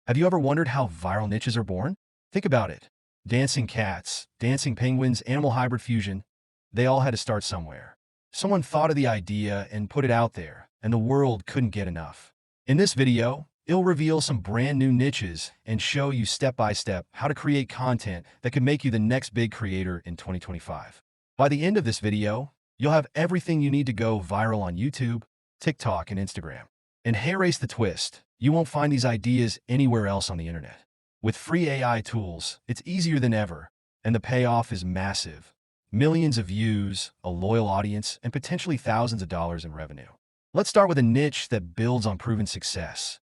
Have you ever wondered how viral niches are born? Think about it. Dancing cats, dancing penguins, animal hybrid fusion, they all had to start somewhere. Someone thought of the idea and put it out there, and the world couldn't get enough. In this video, it'll reveal some brand new niches and show you step by step how to create content that could make you the next big creator in 2025. By the end of this video, you'll have everything you need to go viral on YouTube, TikTok, and Instagram. And hair-race the twist, you won't find these ideas anywhere else on the internet. With free AI tools, it's easier than ever, and the payoff is massive. Millions of views, a loyal audience, and potentially thousands of dollars in revenue. Let's start with a niche that builds on proven success: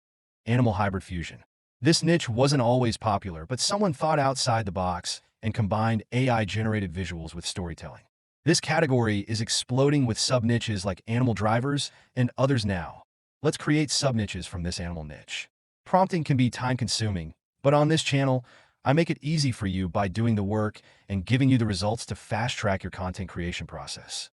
animal hybrid fusion. This niche wasn't always popular, but someone thought outside the box and combined AI-generated visuals with storytelling. This category is exploding with sub-niches like animal drivers and others now. Let's create sub-niches from this animal niche. Prompting can be time-consuming, but on this channel, I make it easy for you by doing the work and giving you the results to fast-track your content creation process.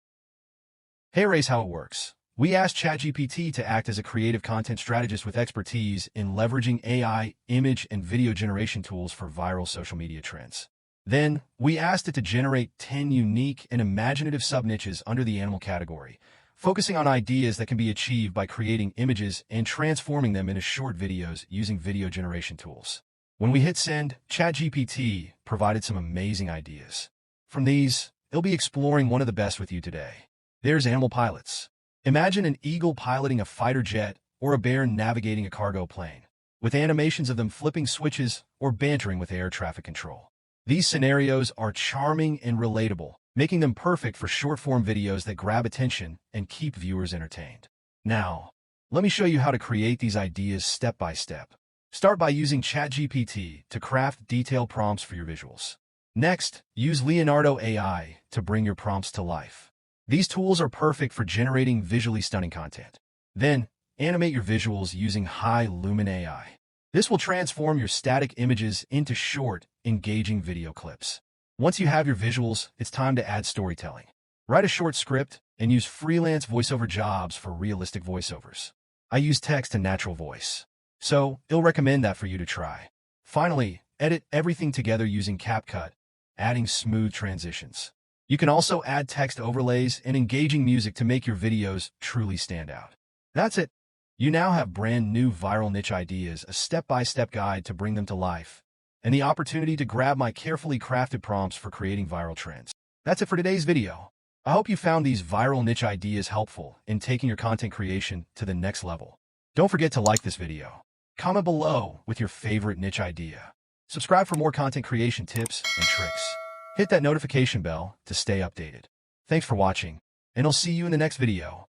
Here's how it works. We asked ChatGPT to act as a creative content strategist with expertise in leveraging AI, image, and video generation tools for viral social media trends. Then, we asked it to generate 10 unique and imaginative sub-niches under the animal category, focusing on ideas that can be achieved by creating images and transforming them into short videos using video generation tools. When we hit send, ChatGPT provided some amazing ideas. From these, it'll be exploring one of the best with you today. There's animal pilots. Imagine an eagle piloting a fighter jet or a bear navigating a cargo plane, with animations of them flipping switches or bantering with air traffic control. These scenarios are charming and relatable, making them perfect for short-form videos that grab attention and keep viewers entertained. Now, let me show you how to create these ideas step by step. Start by using ChatGPT to craft detailed prompts for your visuals. Next, use leonardoai to bring your prompts to life. These tools are perfect for generating visually stunning content. Then, animate your visuals using high lumen AI. This will transform your static images into short, engaging video clips. Once you have your visuals, it's time to add storytelling. Write a short script and use freelance voiceover jobs for realistic voiceovers. I use text to natural voice, so it'll recommend that for you to try. Finally, edit everything together using CapCut, adding smooth transitions. You can also add text overlays and engaging music to make your videos truly stand out. That's it. You now have brand new viral niche ideas, a step-by-step guide to bring them to life, and the opportunity to grab my carefully crafted prompts for creating viral trends. That's it for today's video. I hope you found these viral niche ideas helpful in taking your content creation to the next level. Don't forget to like this video. Comment below with your favorite niche idea. Subscribe for more content creation tips and tricks. Hit that notification bell to stay updated. Thanks for watching, and I'll see you in the next video.